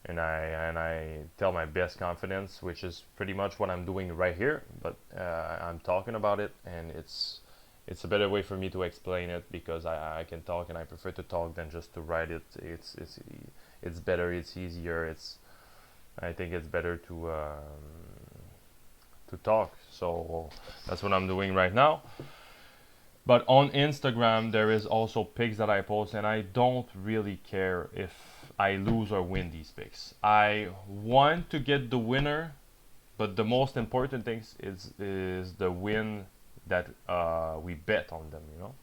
and I tell my best confidence, which is pretty much what I'm doing right here. But I'm talking about it, and it's a better way for me to explain it, because I can talk, and I prefer to talk than just to write it. It's better. It's easier. I think it's better to talk. So that's what I'm doing right now. But on Instagram there is also picks that I post, and I don't really care if I lose or win these picks. I want to get the winner, but the most important thing is the win that we bet on them, you know.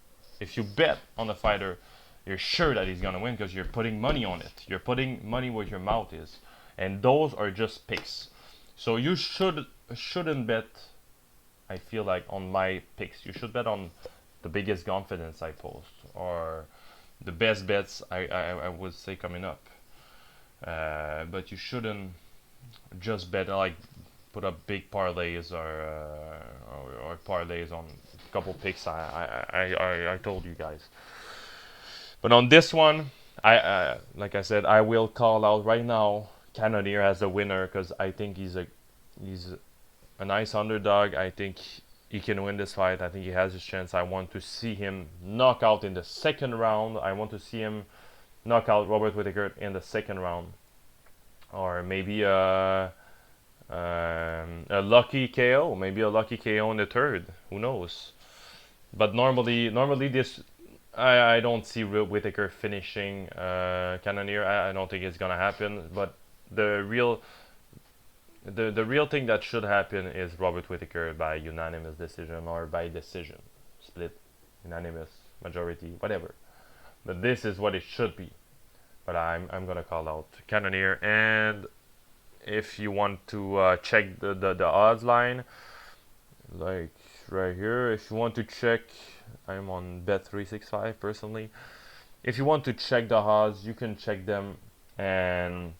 If you bet on a fighter, you're sure that he's gonna win, because you're putting money on it. You're putting money where your mouth is, and those are just picks. So you shouldn't bet, I feel like, on my picks. You should bet on the biggest confidence I post, or the best bets I would say coming up. But you shouldn't just bet, like put up big parlays or parlays on a couple picks I told you guys. But on this one, like I said, I will call out right now Cannonier as a winner, because I think he's a nice underdog. I think he can win this fight. I think he has his chance. I want to see him knock out in the second round. I want to see him knock out Robert Whittaker in the second round, or maybe a lucky KO, maybe a lucky KO in the third. Who knows? But normally this, I don't see Whittaker finishing Cannonier. I don't think it's gonna happen. But the real thing that should happen is Robert Whittaker by unanimous decision, or by decision, split, unanimous, majority, whatever. But this is what it should be. But I'm gonna call out Cannonier. And if you want to check the odds line, like right here, if you want to check, I'm on Bet365 personally. If you want to check the odds, you can check them, and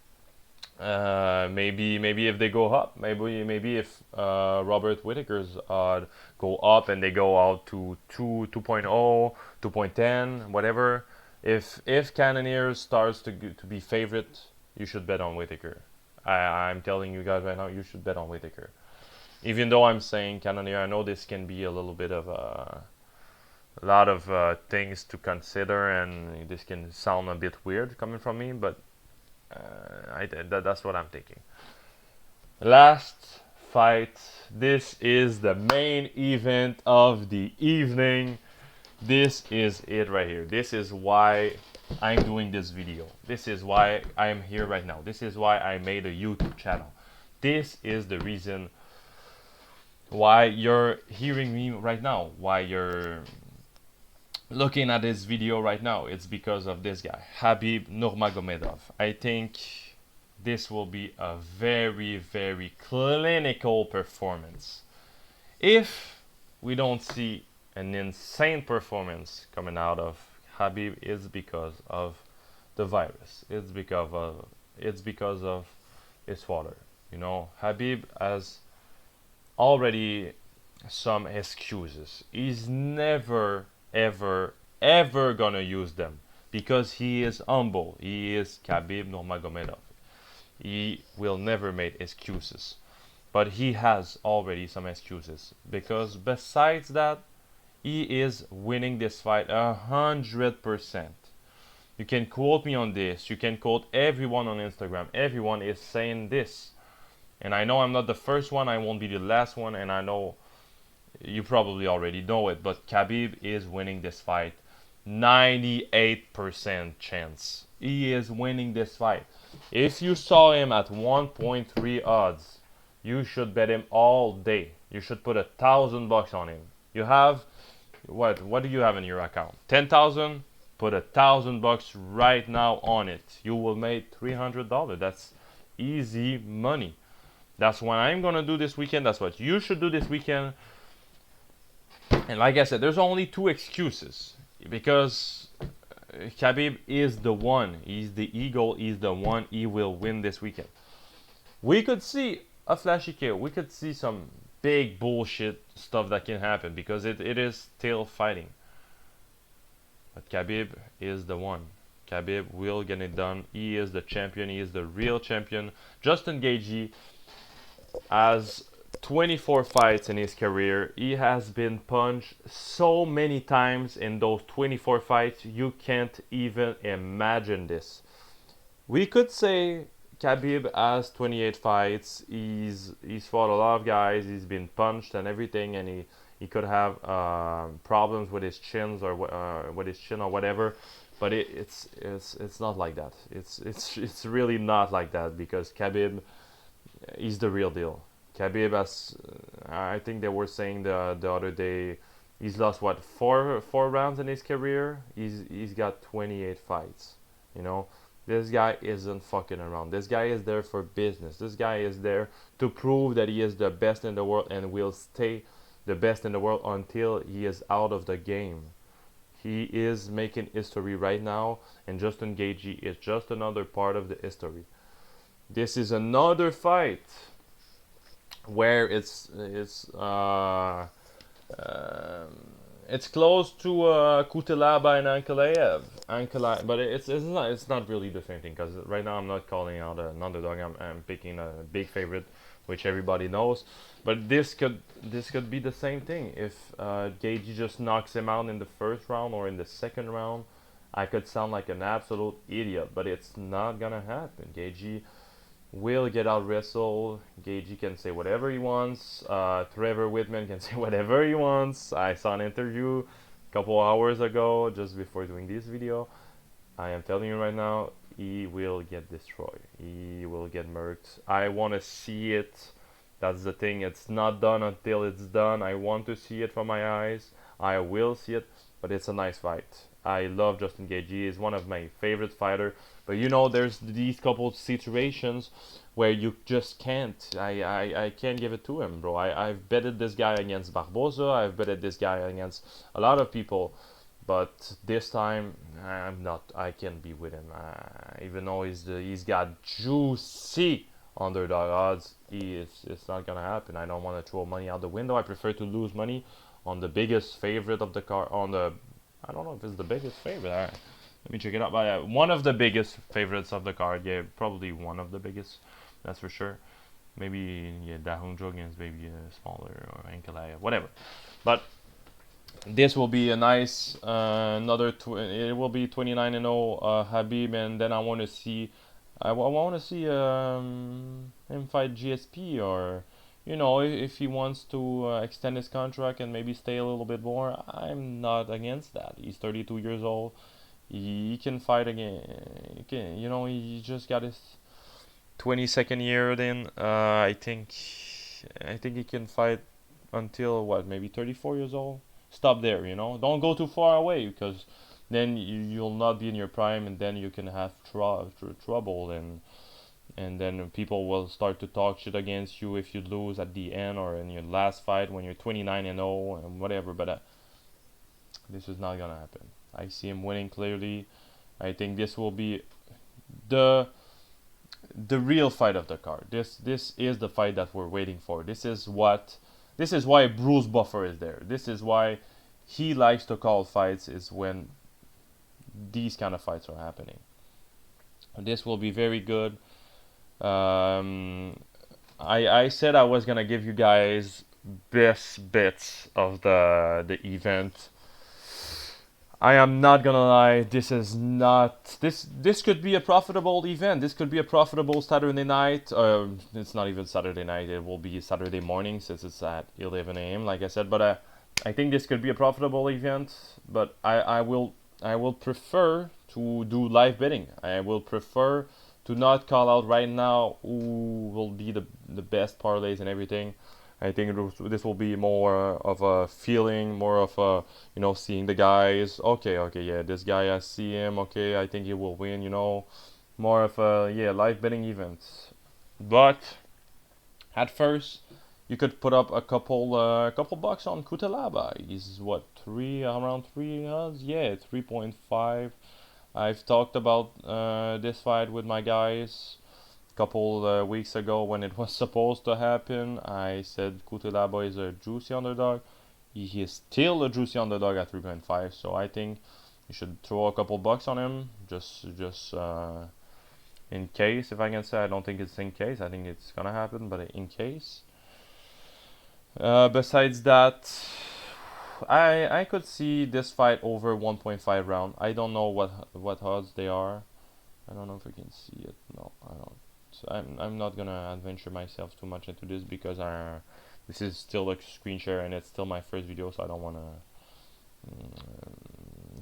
maybe if they go up, maybe if Robert Whittaker's odd go up and they go out to 2.0, 2.10, whatever. If Cannonier starts to be favorite, you should bet on Whittaker. I'm telling you guys right now, you should bet on Whittaker. Even though I'm saying Cannonier, I know this can be a little bit of a lot of things to consider, and this can sound a bit weird coming from me, but that's what I'm thinking. Last fight. This is the main event of the evening. This is it right here. This is why I'm doing this video. This is why I'm here right now. This is why I made a YouTube channel. This is the reason why you're hearing me right now, why you're looking at this video right now. It's because of this guy, Khabib Nurmagomedov. I think this will be a very, very clinical performance. If we don't see an insane performance coming out of Khabib, it's because of the virus. It's because of his father. You know, Khabib has already some excuses. He's never, ever, ever gonna use them because he is humble. He is Khabib Nurmagomedov. He will never make excuses. But he has already some excuses because besides that, he is winning this fight 100%. You can quote me on this. You can quote everyone on Instagram. Everyone is saying this. And I know I'm not the first one. I won't be the last one. And I know you probably already know it. But Khabib is winning this fight. 98% chance. He is winning this fight. If you saw him at 1.3 odds, you should bet him all day. You should put $1,000 on him. You have, what do you have in your account? 10,000? Put $1,000 right now on it. You will make $300. That's easy money. That's what I'm gonna do this weekend. That's what you should do this weekend. And like I said, there's only two excuses because Khabib is the one. He's the eagle. He's the one. He will win this weekend. We could see a flashy kill. We could see some big bullshit stuff that can happen because it is still fighting. But Khabib is the one. Khabib will get it done. He is the champion. He is the real champion. Justin Gaethje has 24 fights in his career. He has been punched so many times in those 24 fights. You can't even imagine this. We could say Khabib has 28 fights. He's fought a lot of guys. He's been punched and everything, and he could have problems with his chins or with his chin or whatever. But it's not like that. It's really not like that because Khabib is the real deal. Khabib has, I think they were saying the other day, he's lost what four rounds in his career. He's got 28 fights. You know, this guy isn't fucking around. This guy is there for business. This guy is there to prove that he is the best in the world and will stay the best in the world until he is out of the game. He is making history right now, and Justin Gaethje is just another part of the history. This is another fight where it's close to Cutelaba and Ankalaev, but it's not really the same thing because right now I'm not calling out an underdog. I'm picking a big favorite, which everybody knows. But this could be the same thing if Gaethje just knocks him out in the first round or in the second round. I could sound like an absolute idiot, but it's not gonna happen. Gaethje will get out wrestled. Gaethje can say whatever he wants. Trevor Whitman can say whatever he wants. I saw an interview a couple hours ago, just before doing this video. I am telling you right now, he will get destroyed. He will get murked. I want to see it. That's the thing. It's not done until it's done. I want to see it from my eyes. I will see it, but it's a nice fight. I love Justin Gaethje. He's one of my favorite fighters. But you know, there's these couple situations where you just can't. I can't give it to him, bro. I've betted this guy against Barboza. I've betted this guy against a lot of people. But this time, I'm not. I can't be with him. Even though he's got juicy underdog odds, it's not gonna happen. I don't want to throw money out the window. I prefer to lose money on the biggest favorite of the card. I don't know if it's the biggest favorite. Let me check it out. But one of the biggest favorites of the card. Yeah, probably one of the biggest. That's for sure. Maybe Dahunjo against maybe smaller or Ankalaev, whatever. But this will be a nice it will be 29-0 Khabib, and then I want to see him fight GSP or you know, if he wants to extend his contract and maybe stay a little bit more, I'm not against that. He's 32 years old. He can fight again. He can, you know, he just got his 22nd year in. I think he can fight until what, maybe 34 years old. Stop there, you know. Don't go too far away because then you'll not be in your prime, and then you can have trouble, and then people will start to talk shit against you if you lose at the end or in your last fight when you're 29 and 0 and whatever. But this is not gonna happen. I see him winning clearly. I think this will be the real fight of the card. This is the fight that we're waiting for. This is why Bruce Buffer is there. This is why he likes to call fights, is when these kind of fights are happening. This will be very good. I said I was gonna give you guys best bets of the event. I am not gonna lie, this is not this could be a profitable event. This could be a profitable Saturday night. It's not even Saturday night, it will be Saturday morning since it's at 11 a.m. like I said, but I think this could be a profitable event, but I will prefer to do live betting. I will prefer to not call out right now who will be the best parlays and everything. I think this will be more of a feeling, more of a, you know, seeing the guys. Okay, yeah, this guy, I see him. Okay, I think he will win, you know. More of a, yeah, live betting event. But at first, you could put up a couple bucks on Cutelaba. He's what, around 3 odds? Yeah, 3.5. I've talked about this fight with my guys couple weeks ago when it was supposed to happen. I said Cutelaba is a juicy underdog. He is still a juicy underdog at 3.5, so I think you should throw a couple bucks on him, just in case, if I can say. I don't think it's in case, I think it's gonna happen, but in case. Besides that, I could see this fight over 1.5 round. I don't know what odds they are. I don't know if I can see it. No, I don't. So I'm not gonna adventure myself too much into this because this is still a screen share and it's still my first video, so I don't wanna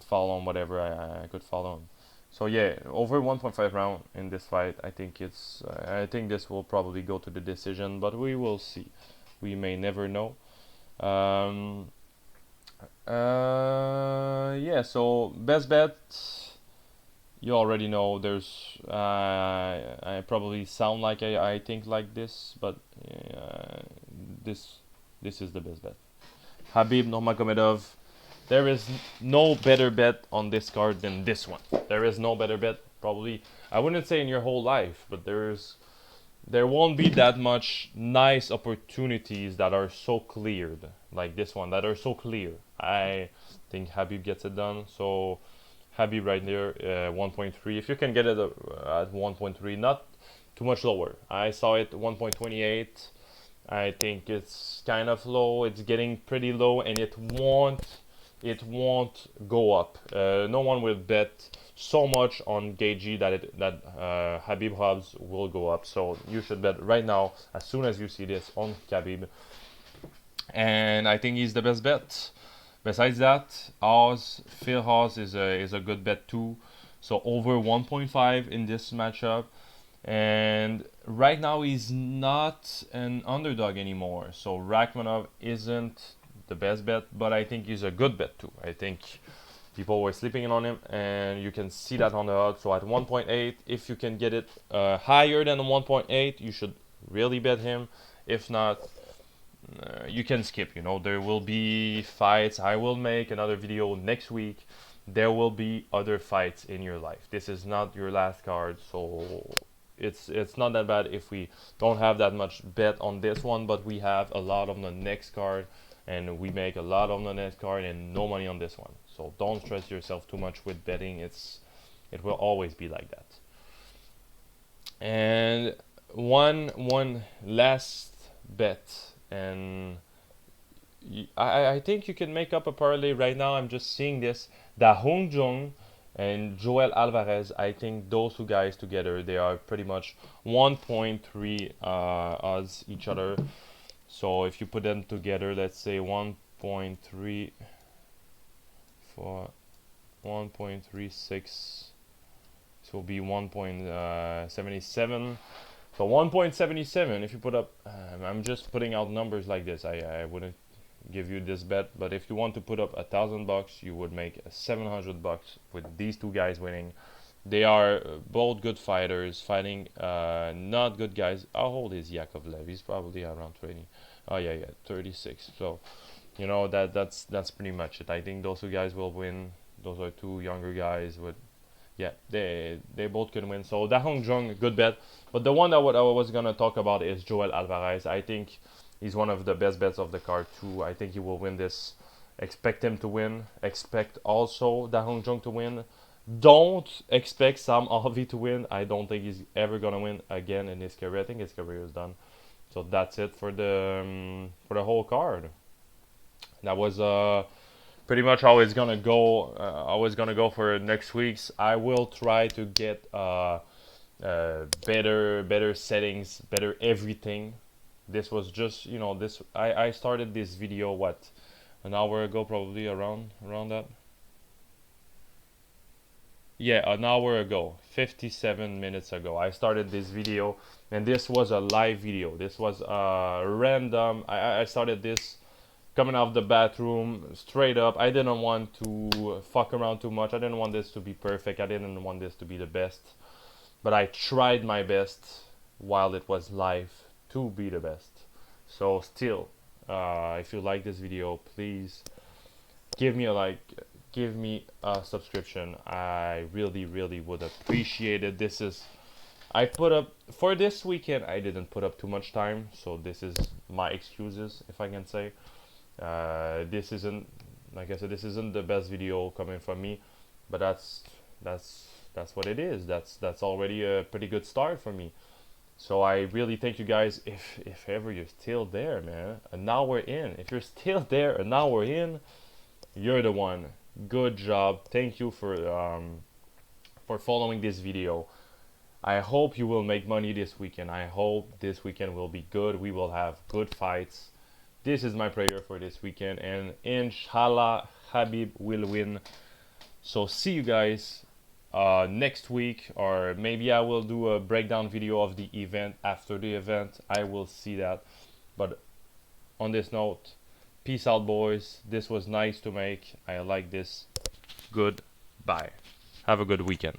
follow on whatever I could follow on. So yeah, over 1.5 round in this fight. I think this will probably go to the decision, but we will see. We may never know. Yeah. So best bet. You already know. There's I probably sound like I think like this, but this is the best bet. Khabib Nurmagomedov. There is no better bet on this card than this one. There is no better bet, probably. I wouldn't say in your whole life, but there won't be that much nice opportunities that are so cleared like this one, that are so clear. I think Khabib gets it done. So Khabib right there, 1.3. If you can get it at 1.3, not too much lower. I saw it 1.28. I think it's kind of low. It's getting pretty low, and it won't go up. No one will bet so much on Gaethje that Khabib Hobbs will go up. So you should bet right now, as soon as you see this, on Khabib. And I think he's the best bet. Besides that, Hawes is a good bet too. So over 1.5 in this matchup. And right now he's not an underdog anymore. So Rakhmonov isn't the best bet, but I think he's a good bet too. I think people were sleeping on him, and you can see that on the odds. So at 1.8, if you can get it higher than 1.8, you should really bet him. If not, you can skip. You know, there will be fights. I will make another video next week. There will be other fights in your life. This is not your last card, so it's not that bad if we don't have that much bet on this one, but we have a lot on the next card, and we make a lot on the next card and no money on this one. So don't stress yourself too much with betting. It will always be like that. And one last bet, and I think you can make up a parlay right now. I'm just seeing this. Da Hong Jung and Joel Alvarez, I think those two guys together, they are pretty much 1.3 odds each other. So if you put them together, let's say 1.3 for 1.36, this will be 1.77. So 1.77, if you put up, I'm just putting out numbers like this. I wouldn't give you this bet, but if you want to put up $1,000, you would make $700 with these two guys winning. They are both good fighters, fighting not good guys. How old is Yakovlev? He's probably around 20. Oh yeah, 36. So, you know, that's pretty much it. I think those two guys will win. Those are two younger guys with, yeah, they both could win. So Da Hong Jung, good bet. But the one that I was gonna talk about is Joel Alvarez. I think he's one of the best bets of the card too. I think he will win this. Expect him to win. Expect also Da Hong Jung to win. Don't expect Sam Alvey to win. I don't think he's ever gonna win again in his career. I think his career is done. So that's it for the whole card. That was pretty much how it's gonna go. How it's gonna go for next week's. I will try to get better settings, better everything. This was just, you know, this. I started this video what, an hour ago, probably around that. Yeah, an hour ago, 57 minutes ago, I started this video, and this was a live video. This was random. I started this coming out of the bathroom, straight up. I didn't want to fuck around too much. I didn't want this to be perfect. I didn't want this to be the best. But I tried my best while it was live to be the best. So still, if you like this video, please give me a like, give me a subscription. I really would appreciate it. This is, I put up for this weekend, I didn't put up too much time, so this is my excuses, if I can say. This isn't, like I said, this isn't the best video coming from me, but that's what it is. That's already a pretty good start for me. So I really thank you guys. If ever you're still there, man, an hour in, if you're still there an hour in, you're the one. Good job. Thank you for following this video. I hope you will make money this weekend. I hope this weekend will be good. We will have good fights. This is my prayer for this weekend, and inshallah Khabib will win. So see you guys next week, or maybe I will do a breakdown video of the event after the event. I will see that. But on this note, peace out, boys. This was nice to make. I like this. Goodbye. Have a good weekend.